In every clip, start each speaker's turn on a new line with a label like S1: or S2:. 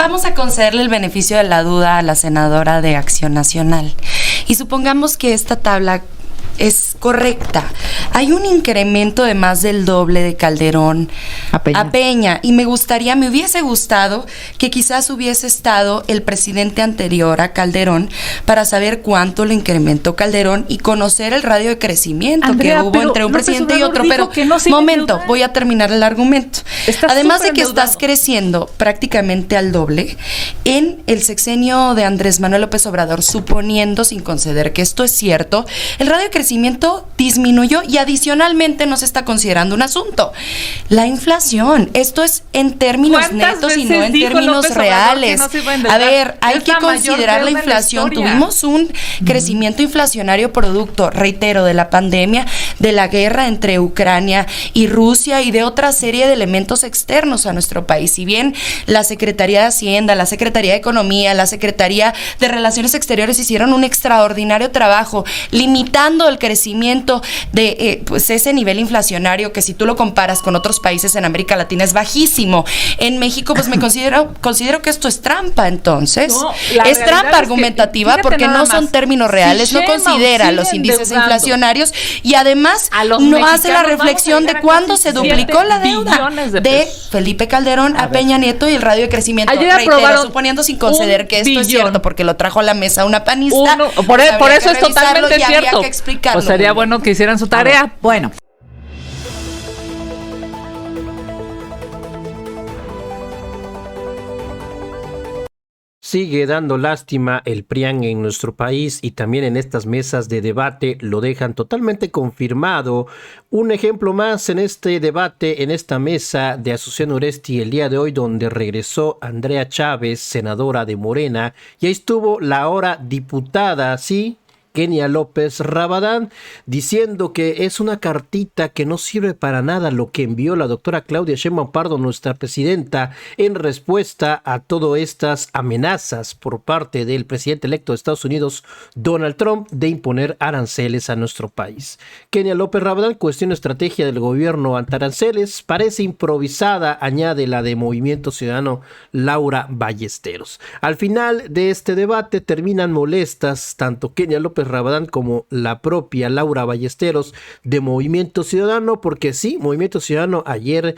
S1: vamos a concederle el beneficio de la duda a la senadora de Acción Nacional. Y supongamos que esta tabla es correcta. Hay un incremento de más del doble de Calderón a Peña. Y me hubiese gustado que quizás hubiese estado el presidente anterior a Calderón para saber cuánto le incrementó Calderón y conocer el radio de crecimiento, Andrea, que hubo entre un presidente y otro. Pero, voy a terminar el argumento. Además de que estás creciendo prácticamente al doble, en el sexenio de Andrés Manuel López Obrador, suponiendo, sin conceder que esto es cierto, el radio de crecimiento disminuyó y adicionalmente no se está considerando un asunto: la inflación. Esto es en términos netos y no en términos reales. A ver, hay que considerar la inflación. Tuvimos un crecimiento inflacionario producto, reitero, de la pandemia, de la guerra entre Ucrania y Rusia y de otra serie de elementos externos a nuestro país. Si bien la Secretaría de Hacienda, la Secretaría de Economía, la Secretaría de Relaciones Exteriores hicieron un extraordinario trabajo limitando el crecimiento de pues ese nivel inflacionario que, si tú lo comparas con otros países en América Latina, es bajísimo. En México pues me considero que esto es trampa. Entonces es trampa argumentativa, porque no son términos reales, no considera los índices inflacionarios y además no hace la reflexión de cuándo se duplicó la deuda de Felipe Calderón a Peña Nieto y el radio de crecimiento. Reitero, suponiendo, sin conceder que esto es cierto, porque lo trajo a la mesa una panista.
S2: Por eso es totalmente cierto. Pues sería bueno que hicieran su tarea.
S3: Bueno.
S4: Sigue dando lástima el PRIAN en nuestro país, y también en estas mesas de debate lo dejan totalmente confirmado. Un ejemplo más en este debate, en esta mesa de Azucena Oresti el día de hoy, donde regresó Andrea Chávez, senadora de Morena, y ahí estuvo la ahora diputada, sí, Kenia López Rabadán, diciendo que es una cartita que no sirve para nada lo que envió la doctora Claudia Sheinbaum Pardo, nuestra presidenta, en respuesta a todas estas amenazas por parte del presidente electo de Estados Unidos, Donald Trump, de imponer aranceles a nuestro país. Kenia López Rabadán cuestiona estrategia del gobierno ante aranceles, parece improvisada, añade la de Movimiento Ciudadano Laura Ballesteros. Al final de este debate terminan molestas tanto Kenia López Rabadán como la propia Laura Ballesteros de Movimiento Ciudadano, porque sí, Movimiento Ciudadano ayer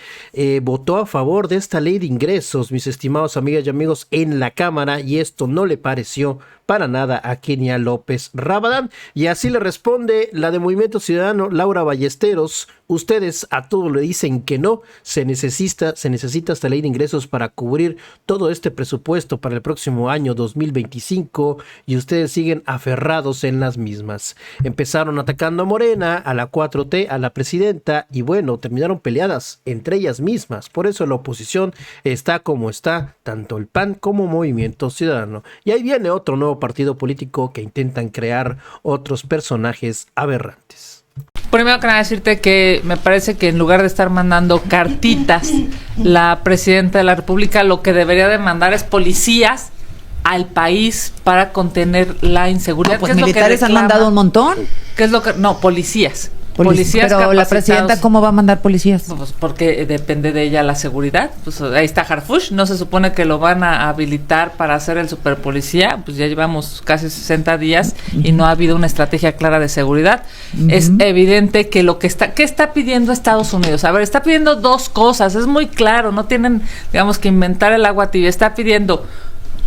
S4: votó a favor de esta ley de ingresos, mis estimados amigas y amigos, en la Cámara, y esto no le pareció para nada a Kenia López Rabadán, y así le responde la de Movimiento Ciudadano, Laura Ballesteros: ustedes a todo le dicen que no, se necesita esta ley de ingresos para cubrir todo este presupuesto para el próximo año 2025, y ustedes siguen aferrados en las mismas. Empezaron atacando a Morena, a la 4T, a la presidenta, y bueno, terminaron peleadas entre ellas mismas. Por eso la oposición está como está, tanto el PAN como Movimiento Ciudadano. Y ahí viene otro nuevo partido político que intentan crear otros personajes aberrantes.
S2: Primero que nada decirte que me parece que en lugar de estar mandando cartitas, la presidenta de la República lo que debería de mandar es policías al país para contener la inseguridad.
S3: No, pues militares han mandado un montón.
S2: ¿Qué es lo que? No, policías. Policías
S3: pero la presidenta, ¿cómo va a mandar policías?
S2: Pues porque depende de ella la seguridad. Pues ahí está Harfuch, no se supone que lo van a habilitar para hacer el superpolicía. Pues ya llevamos casi 60 días y no ha habido una estrategia clara de seguridad. Es evidente que ¿qué está pidiendo Estados Unidos? A ver, está pidiendo dos cosas, es muy claro, no tienen, digamos, que inventar el agua tibia. Está pidiendo,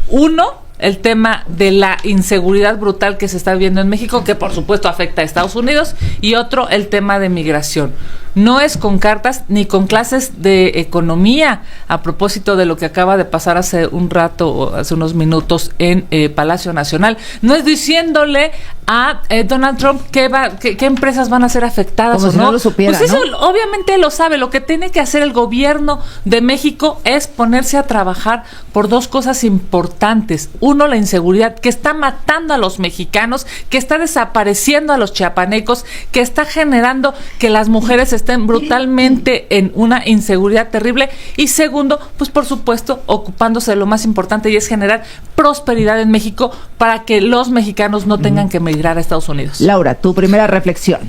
S2: uno, el tema de la inseguridad brutal que se está viendo en México, que por supuesto afecta a Estados Unidos, y otro, el tema de migración. No es con cartas ni con clases de economía, a propósito de lo que acaba de pasar hace un rato, hace unos minutos en Palacio Nacional. No es diciéndole a Donald Trump qué empresas van a ser afectadas.
S3: Como
S2: o
S3: si no lo supiera,
S2: pues eso,
S3: ¿no?
S2: Obviamente lo sabe. Lo que tiene que hacer el gobierno de México es ponerse a trabajar por dos cosas importantes. Uno, la inseguridad, que está matando a los mexicanos, que está desapareciendo a los chiapanecos, que está generando que las mujeres estén brutalmente en una inseguridad terrible. Y segundo, pues por supuesto, ocupándose de lo más importante, y es generar prosperidad en México para que los mexicanos no tengan que emigrar a Estados Unidos.
S3: Laura, tu primera reflexión.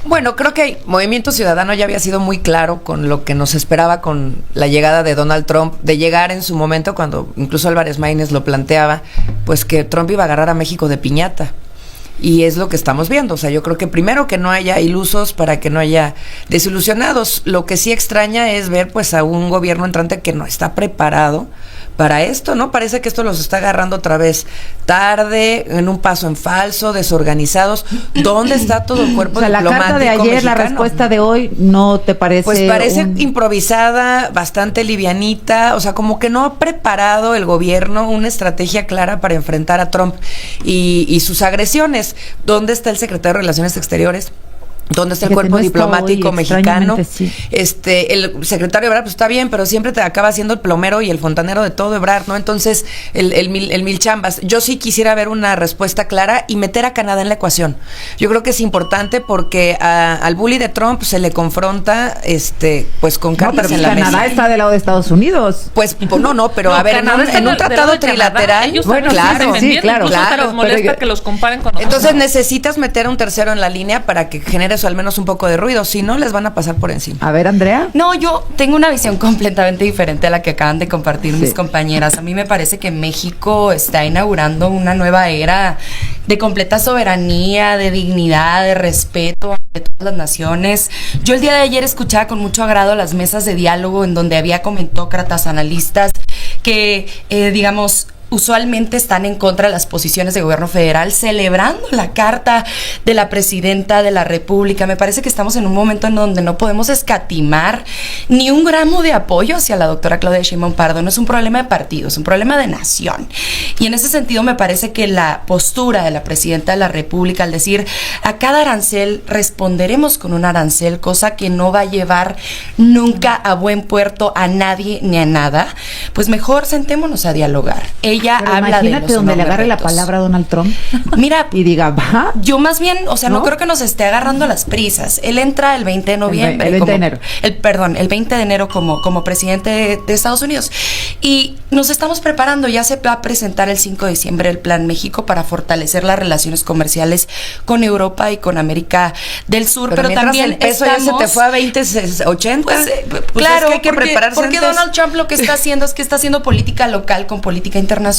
S5: Bueno, creo que Movimiento Ciudadano ya había sido muy claro con lo que nos esperaba con la llegada de Donald Trump, de llegar en su momento, cuando incluso Álvarez Maínez lo planteaba, pues que Trump iba a agarrar a México de piñata. Y es lo que estamos viendo. O sea, yo creo que primero que no haya ilusos para que no haya desilusionados. Lo que sí extraña es ver pues a un gobierno entrante que no está preparado para esto, ¿no? Parece que esto los está agarrando otra vez tarde, en un paso en falso, desorganizados. ¿Dónde está todo el cuerpo diplomático
S3: la carta de ayer, mexicano? La respuesta de hoy, ¿no te parece?
S5: Pues parece improvisada, bastante livianita, o sea, como que no ha preparado el gobierno una estrategia clara para enfrentar a Trump y sus agresiones. ¿Dónde está el secretario de Relaciones Exteriores? ¿Dónde está el cuerpo diplomático mexicano?
S3: Sí.
S5: El secretario Ebrard, pues está bien, pero siempre te acaba siendo el plomero y el fontanero de todo Ebrard, ¿no? Entonces, el mil chambas. Yo sí quisiera ver una respuesta clara y meter a Canadá en la ecuación. Yo creo que es importante porque al bully de Trump se le confronta, pues con cartas en la mesa.
S3: Canadá está del lado de Estados Unidos.
S5: Pues, no, pero a ver, en un tratado trilateral,
S2: bueno, claro,
S5: claro.
S2: Molesta que los comparen con nosotros.
S5: Entonces necesitas meter a un tercero en la línea para que genere al menos un poco de ruido, si no les van a pasar por encima.
S3: A ver, Andrea.
S1: No, yo tengo una visión completamente diferente a la que acaban de compartir mis compañeras. A mí me parece que México está inaugurando una nueva era de completa soberanía, de dignidad, de respeto de todas las naciones. Yo el día de ayer escuchaba con mucho agrado las mesas de diálogo en donde había comentócratas, analistas que, usualmente están en contra de las posiciones del gobierno federal, celebrando la carta de la presidenta de la República. Me parece que estamos en un momento en donde no podemos escatimar ni un gramo de apoyo hacia la doctora Claudia Sheinbaum Pardo. No es un problema de partido, es un problema de nación. Y en ese sentido me parece que la postura de la presidenta de la República al decir a cada arancel responderemos con un arancel, cosa que no va a llevar nunca a buen puerto a nadie ni a nada, pues mejor sentémonos a dialogar. Ella
S3: pero
S1: habla de los
S3: donde le agarre la palabra a Donald Trump.
S1: Mira,
S3: y diga, va.
S1: Yo más bien, no creo que nos esté agarrando las prisas. Él entra el 20 de noviembre.
S3: El 20 de enero.
S1: El 20 de enero como presidente de Estados Unidos. Y nos estamos preparando, ya se va a presentar el 5 de diciembre el Plan México para fortalecer las relaciones comerciales con Europa y con América del Sur. Pero también
S5: el peso ya se te fue a 20.80.
S1: Pues claro, es que hay que prepararse porque Donald Trump lo que está haciendo es que está haciendo política local con política internacional.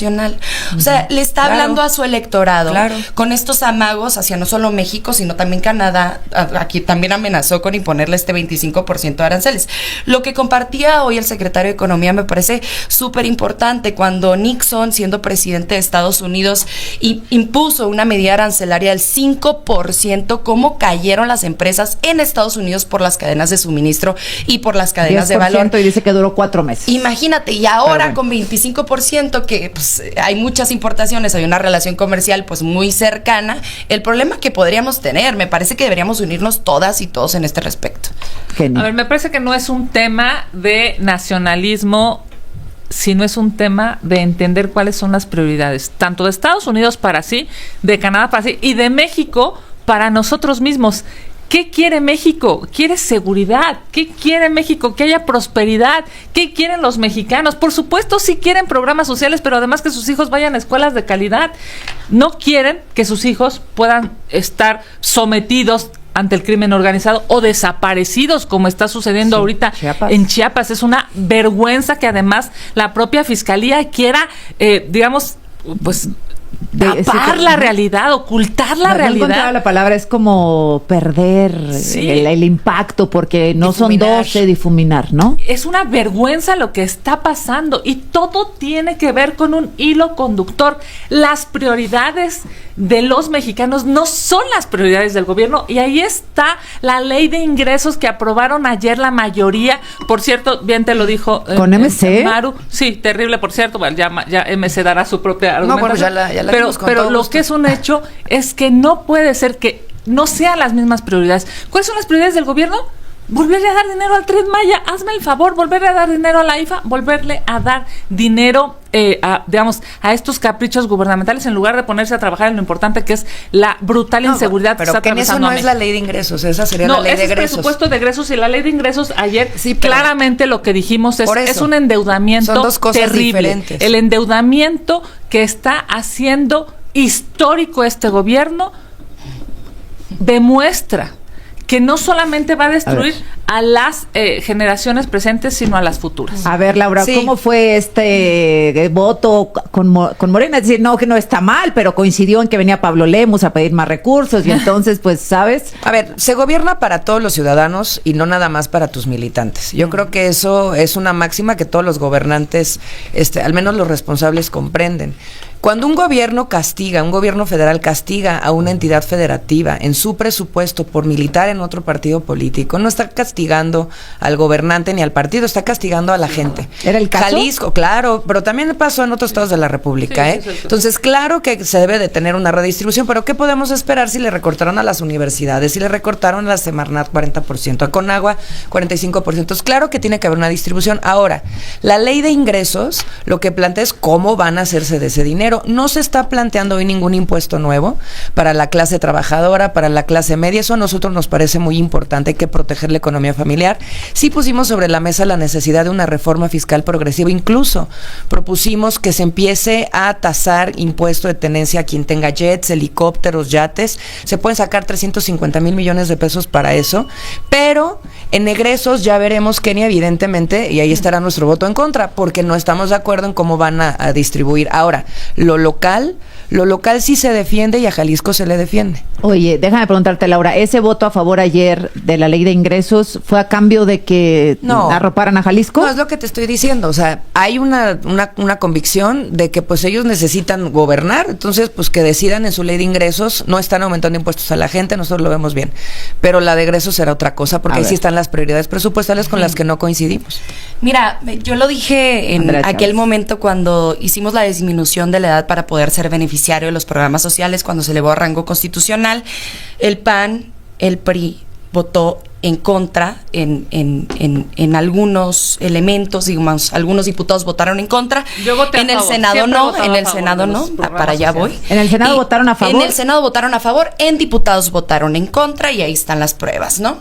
S1: O sea, le está hablando a su electorado con estos amagos hacia no solo México, sino también Canadá. Aquí también amenazó con imponerle este 25% de aranceles. Lo que compartía hoy el secretario de Economía me parece súper importante. Cuando Nixon, siendo presidente de Estados Unidos, impuso una medida arancelaria del 5%, cómo cayeron las empresas en Estados Unidos por las cadenas de suministro y por las cadenas de valor.
S3: Y dice que duró 4 meses.
S1: Imagínate, y ahora con 25%, que pues hay muchas importaciones, hay una relación comercial pues muy cercana, el problema que podríamos tener, me parece que deberíamos unirnos todas y todos en este respecto.
S2: A ver, me parece que no es un tema de nacionalismo, sino es un tema de entender cuáles son las prioridades, tanto de Estados Unidos para sí, de Canadá para sí, y de México para nosotros mismos. ¿Qué quiere México? Quiere seguridad. ¿Qué quiere México? Que haya prosperidad. ¿Qué quieren los mexicanos? Por supuesto, sí quieren programas sociales, pero además que sus hijos vayan a escuelas de calidad. No quieren que sus hijos puedan estar sometidos ante el crimen organizado o desaparecidos, como está sucediendo ahorita en Chiapas. Es una vergüenza que además la propia fiscalía quiera, tapar la realidad, ocultar la realidad.
S3: La palabra es como perder el impacto, porque no difuminar. Son 12, difuminar, ¿no?
S2: Es una vergüenza lo que está pasando y todo tiene que ver con un hilo conductor. Las prioridades de los mexicanos no son las prioridades del gobierno, y ahí está la ley de ingresos que aprobaron ayer la mayoría. Por cierto, bien te lo dijo
S3: con MC.
S2: Maru. Sí, terrible, por cierto. Bueno, ya MC dará su propia argumentación.
S5: No, bueno, ya la
S2: pero lo que es un hecho es que no puede ser que no sean las mismas prioridades. ¿Cuáles son las prioridades del gobierno? Volverle a dar dinero al Tren Maya, hazme el favor, volverle a dar dinero a la IFA, volverle a dar dinero a estos caprichos gubernamentales, en lugar de ponerse a trabajar en lo importante que es la brutal inseguridad que está atravesando.
S5: Pero que en eso no es la ley de ingresos, esa sería la ley de egresos. No, es el
S2: presupuesto de egresos, y la ley de ingresos ayer claramente lo que dijimos es un endeudamiento
S5: son dos cosas
S2: terrible.
S5: Diferentes.
S2: El endeudamiento que está haciendo histórico este gobierno demuestra que no solamente va a destruir a las generaciones presentes, sino a las futuras.
S3: A ver, Laura, ¿cómo fue este voto con Morena? Es decir, no, que no está mal, pero coincidió en que venía Pablo Lemus a pedir más recursos y entonces, pues, ¿sabes?
S5: A ver, se gobierna para todos los ciudadanos y no nada más para tus militantes. Yo creo que eso es una máxima que todos los gobernantes, al menos los responsables, comprenden. Cuando un gobierno federal castiga a una entidad federativa en su presupuesto por militar en otro partido político, no está castigando al gobernante ni al partido, está castigando a la gente.
S3: ¿Era el caso?
S5: Jalisco, claro, pero también pasó en otros estados de la República,
S2: Sí,
S5: Entonces, claro que se debe de tener una redistribución, pero ¿qué podemos esperar si le recortaron a las universidades, si le recortaron a la Semarnat 40%, a Conagua 45%? Entonces, claro que tiene que haber una distribución. Ahora, la ley de ingresos lo que plantea es cómo van a hacerse de ese dinero. No se está planteando hoy ningún impuesto nuevo para la clase trabajadora, para la clase media. Eso a nosotros nos parece muy importante. Hay que proteger la economía familiar. Sí pusimos sobre la mesa la necesidad de una reforma fiscal progresiva. Incluso propusimos que se empiece a tasar impuesto de tenencia a quien tenga jets, helicópteros, yates. Se pueden sacar 350,000 millones de pesos para eso. Pero en egresos ya veremos, Kenia, evidentemente, y ahí estará nuestro voto en contra, porque no estamos de acuerdo en cómo van a distribuir. Ahora, lo local sí se defiende y a Jalisco se le defiende.
S3: Oye, déjame preguntarte, Laura, ¿ese voto a favor ayer de la ley de ingresos fue a cambio de que arroparan a Jalisco?
S5: No, es lo que te estoy diciendo, o sea, hay una convicción de que pues ellos necesitan gobernar, entonces pues que decidan en su ley de ingresos, no están aumentando impuestos a la gente, nosotros lo vemos bien, pero la de egresos será otra cosa, porque ahí sí están las prioridades presupuestales con las que no coincidimos.
S1: Mira, yo lo dije en aquel momento cuando hicimos la disminución de la edad para poder ser beneficiario de los programas sociales, cuando se elevó a rango constitucional, el PAN, el PRI votó en contra en algunos elementos, digamos, algunos diputados votaron en contra.
S2: Yo voté
S1: en
S2: a
S1: el
S2: favor.
S1: Senado
S2: Siempre
S1: no, en el Senado no, para allá voy.
S3: ¿En el Senado votaron a favor?
S1: En el Senado votaron a favor, en diputados votaron en contra y ahí están las pruebas, ¿no?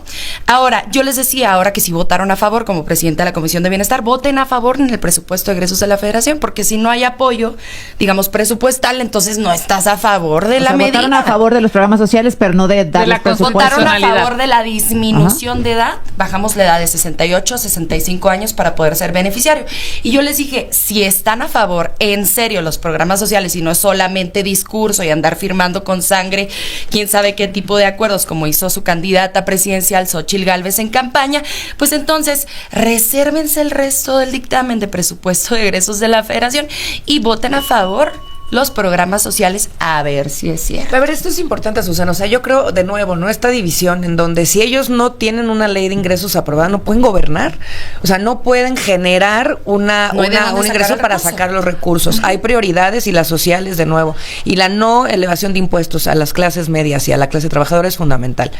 S1: Ahora, yo les decía ahora que si votaron a favor como presidenta de la Comisión de Bienestar, voten a favor en el presupuesto de egresos de la Federación, porque si no hay apoyo, digamos, presupuestal, entonces no estás a favor de la medida.
S3: Votaron a favor de los programas sociales, pero no de dar los presupuestos.
S1: Votaron a favor de la disminución de edad, bajamos la edad de 68 a 65 años para poder ser beneficiario. Y yo les dije, si están a favor, en serio, los programas sociales, y no es solamente discurso y andar firmando con sangre, quién sabe qué tipo de acuerdos, como hizo su candidata presidencial, Xóchitl Gálvez, en campaña, pues entonces resérvense el resto del dictamen de presupuesto de egresos de la Federación y voten a favor los programas sociales, a ver si es cierto.
S5: A ver, esto es importante, Susana. O sea, yo creo, de nuevo, ¿no? Esta división en donde si ellos no tienen una ley de ingresos aprobada, no pueden gobernar. O sea, no pueden generar un ingreso para sacar los recursos. Hay prioridades y las sociales, de nuevo. Y la no elevación de impuestos a las clases medias y a la clase trabajadora es fundamental.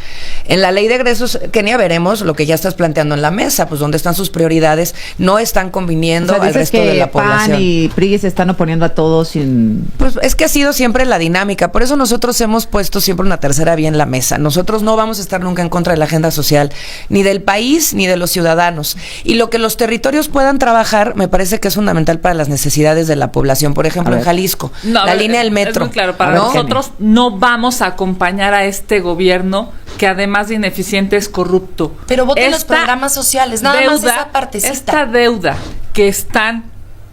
S5: En la ley de egresos, Kenia, veremos lo que ya estás planteando en la mesa, pues dónde están sus prioridades, no están conviniendo al resto de la población.
S3: PAN y PRI se están oponiendo a todos sin...
S5: Pues es que ha sido siempre la dinámica, por eso nosotros hemos puesto siempre una tercera vía en la mesa. Nosotros no vamos a estar nunca en contra de la agenda social, ni del país, ni de los ciudadanos. Y lo que los territorios puedan trabajar, me parece que es fundamental para las necesidades de la población. Por ejemplo, en Jalisco, la línea del metro.
S2: Es muy claro, para nosotros no vamos a acompañar a este gobierno que además de ineficiente es corrupto.
S1: Pero voten los programas sociales, nada más esa partecita.
S2: Esta deuda que están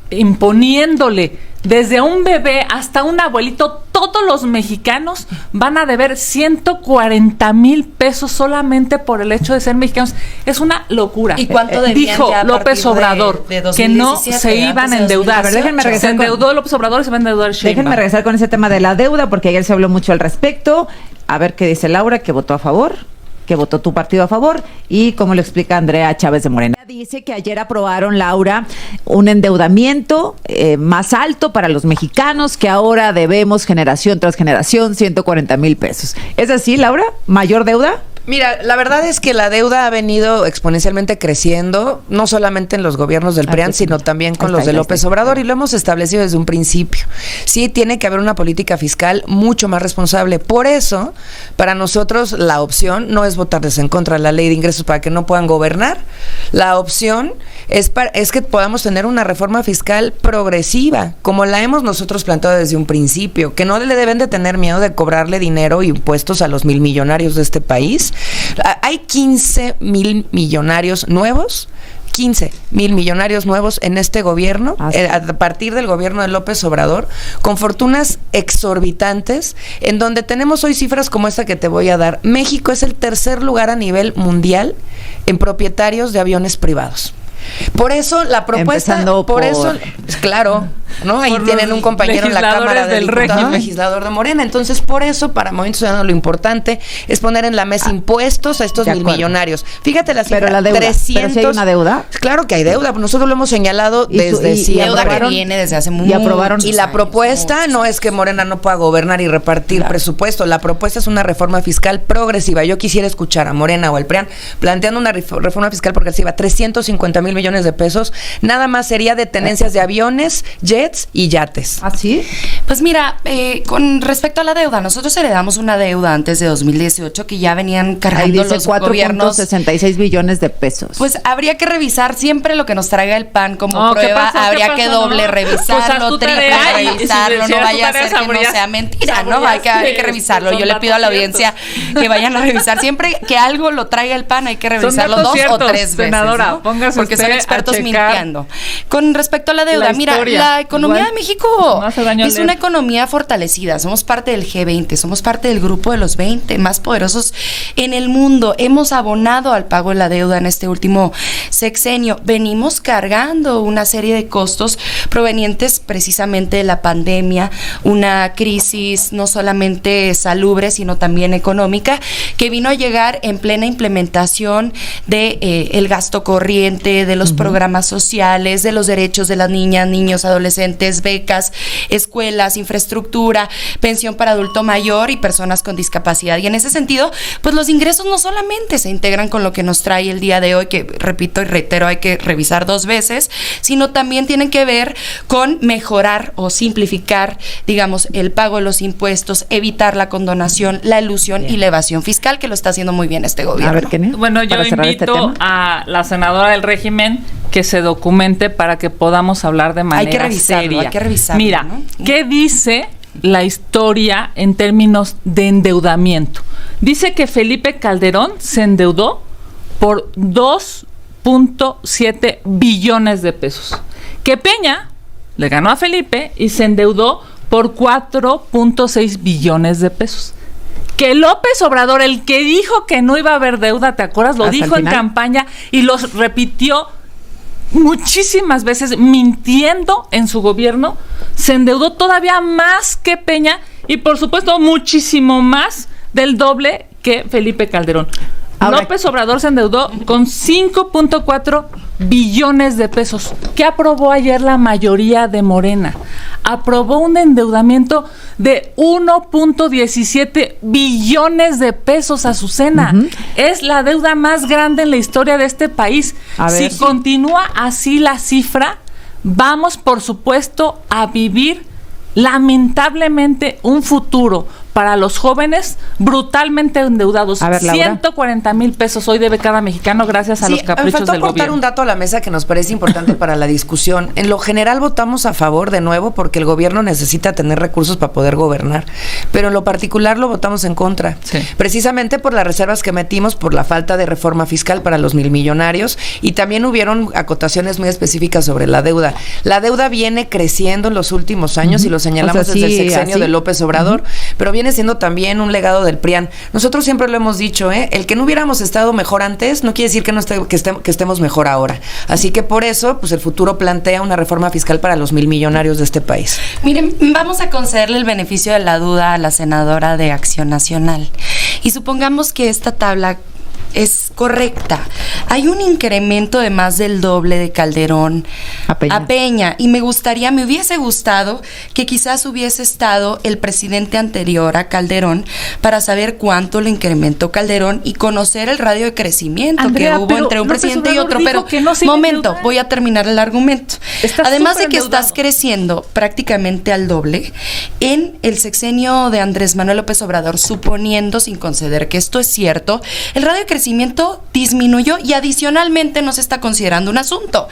S2: imponiéndole desde un bebé hasta un abuelito, todos los mexicanos van a deber 140,000 pesos solamente por el hecho de ser mexicanos. Es una locura.
S1: ¿Y cuánto
S2: dijo López Obrador que no se iban a endeudar?
S3: A ver, déjenme regresar.
S2: Se endeudó López Obrador y se va a endeudar Sheinbaum.
S3: Déjenme regresar con ese tema de la deuda, porque ayer se habló mucho al respecto. A ver qué dice Laura, que votó a favor, que votó tu partido a favor, y cómo lo explica Andrea Chávez de Morena. Dice que ayer aprobaron, Laura, un endeudamiento más alto para los mexicanos, que ahora debemos generación tras generación 140,000 pesos. ¿Es así, Laura? ¿Mayor deuda?
S5: Mira, la verdad es que la deuda ha venido exponencialmente creciendo, no solamente en los gobiernos del PRIAN, sino también con los de López Obrador, y lo hemos establecido desde un principio. Sí, tiene que haber una política fiscal mucho más responsable. Por eso, para nosotros, la opción no es votarles en contra de la ley de ingresos para que no puedan gobernar. La opción es que podamos tener una reforma fiscal progresiva, como la hemos nosotros planteado desde un principio, que no le deben de tener miedo de cobrarle dinero e impuestos a los milmillonarios de este país, Hay 15,000 millonarios nuevos. 15,000 millonarios nuevos en este gobierno, a partir del gobierno de López Obrador, con fortunas exorbitantes, en donde tenemos hoy cifras como esta que te voy a dar. México es el tercer lugar a nivel mundial en propietarios de aviones privados. Por eso la propuesta, por eso, claro, ¿no? Ahí tienen un compañero en la Cámara de Diputados, legislador de Morena. Entonces, por eso, para Movimiento Ciudadano, lo importante es poner en la mesa impuestos a estos millonarios. Fíjate la cifra,
S3: pero la deuda,
S5: 300.
S3: ¿Pero si hay una deuda?
S5: Claro que hay deuda, nosotros lo hemos señalado desde siempre.
S1: Deuda que viene desde hace mucho.
S5: Y la propuesta no es que Morena no pueda gobernar y repartir presupuesto. La propuesta es una reforma fiscal progresiva. Yo quisiera escuchar a Morena o al PRIAN planteando una reforma fiscal progresiva, 350,000 millones de pesos, nada más sería de tenencias de aviones, jets y yates.
S3: ¿Ah, sí?
S1: Pues mira, con respecto a la deuda, nosotros heredamos una deuda antes de 2018 que ya venían cargando los gobiernos.
S3: 4.66 billones de pesos.
S1: Pues habría que revisar siempre lo que nos traiga el PAN como prueba. Habría que doble revisarlo, triple revisarlo, no vaya a ser que no sea mentira, ¿no? Hay que revisarlo. Yo le pido a la audiencia que vayan a revisar. Siempre que algo lo traiga el PAN hay que revisarlo 2 o 3 veces,
S2: senadora,
S1: ¿no?
S2: Póngase
S1: porque son expertos mintiendo. Con respecto a la deuda, mira, la economía de México es una economía fortalecida. Somos parte del G20, somos parte del grupo de los 20 más poderosos en el mundo. Hemos abonado al pago de la deuda en este último sexenio. Venimos cargando una serie de costos provenientes precisamente de la pandemia, una crisis no solamente salubre, sino también económica, que vino a llegar en plena implementación de el gasto corriente, de los programas sociales, de los derechos de las niñas, niños, adolescentes, becas, escuelas, infraestructura, pensión para adulto mayor y personas con discapacidad. Y en ese sentido, pues los ingresos no solamente se integran con lo que nos trae el día de hoy, que repito y reitero, hay que revisar 2 veces, sino también tienen que ver con mejorar o simplificar, digamos, el pago de los impuestos, evitar la condonación, la elusión y la evasión fiscal, que lo está haciendo muy bien este gobierno.
S3: A ver, ¿qué?
S2: Bueno, yo invito a la senadora del régimen que se documente para que podamos hablar de manera seria.
S1: Hay que revisarlo.
S2: Mira,
S1: ¿no?
S2: ¿qué dice la historia en términos de endeudamiento? Dice que Felipe Calderón se endeudó por 2.7 billones de pesos. Que Peña le ganó a Felipe y se endeudó por 4.6 billones de pesos. Que López Obrador, el que dijo que no iba a haber deuda, ¿te acuerdas? Lo dijo en campaña y lo repitió muchísimas veces, mintiendo en su gobierno, se endeudó todavía más que Peña y por supuesto muchísimo más del doble que Felipe Calderón. Ahora, López Obrador se endeudó con 5.4 billones de pesos. ¿Qué aprobó ayer la mayoría de Morena? Aprobó un endeudamiento de 1.17 billones de pesos, Azucena. Es la deuda más grande en la historia de este país. Si continúa así la cifra, vamos, por supuesto, a vivir lamentablemente un futuro para los jóvenes brutalmente endeudados. A ver, 140,000 pesos hoy debe cada mexicano gracias a los caprichos del gobierno.
S5: Me faltó aportar un dato a la mesa que nos parece importante para la discusión. En lo general votamos a favor de nuevo porque el gobierno necesita tener recursos para poder gobernar, pero en lo particular lo votamos en contra. Sí. Precisamente por las reservas que metimos, por la falta de reforma fiscal para los 1,000 millonarios y también hubieron acotaciones muy específicas sobre la deuda. La deuda viene creciendo en los últimos años y lo señalamos desde el sexenio de López Obrador, pero viene siendo también un legado del PRIAN. Nosotros siempre lo hemos dicho, el que no hubiéramos estado mejor antes no quiere decir que estemos mejor ahora. Así que por eso, pues el futuro plantea una reforma fiscal para los 1,000 millonarios de este país.
S1: Miren, vamos a concederle el beneficio de la duda a la senadora de Acción Nacional. Y supongamos que esta tabla es correcta. Hay un incremento de más del doble de Calderón a Peña. Y me hubiese gustado que quizás hubiese estado el presidente anterior a Calderón para saber cuánto le incrementó Calderón y conocer el radio de crecimiento, Andrea, que hubo entre un presidente y otro. Pero, voy a terminar el argumento. Además de que estás creciendo prácticamente al doble en el sexenio de Andrés Manuel López Obrador, suponiendo, sin conceder que esto es cierto, el radio de crecimiento crecimiento disminuyó y adicionalmente no se está considerando un asunto.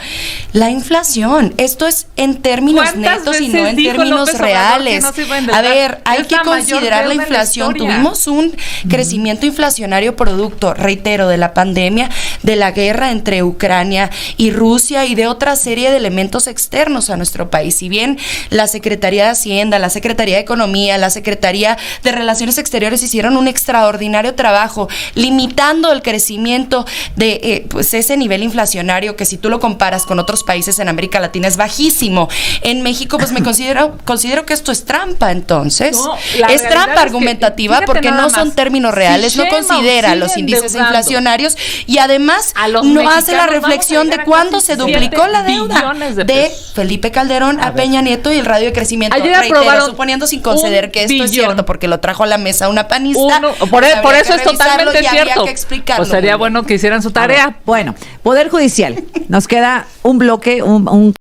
S1: La inflación, esto es en términos netos y no en términos reales. A ver, hay que considerar la inflación. Tuvimos un crecimiento inflacionario producto, reitero, de la pandemia, de la guerra entre Ucrania y Rusia y de otra serie de elementos externos a nuestro país. Si bien la Secretaría de Hacienda, la Secretaría de Economía, la Secretaría de Relaciones Exteriores hicieron un extraordinario trabajo limitando el crecimiento de pues ese nivel inflacionario que si tú lo comparas con otros países en América Latina es bajísimo. En México pues me considero que esto es trampa, entonces.
S2: No,
S1: es trampa argumentativa porque no son términos reales,
S2: si
S1: no considera los índices inflacionarios y además no hace la reflexión de cuándo se duplicó la deuda de Felipe Calderón a Peña Nieto y el radio de crecimiento.
S2: Ayer
S1: Reitero,
S2: aprobaron
S1: suponiendo sin conceder que esto es cierto porque lo trajo a la mesa una panista.
S2: Por eso es totalmente cierto.
S1: Que explicarlo.
S2: Pues sería bueno que hicieran su tarea.
S3: Bueno, Poder Judicial. Nos queda un bloque, un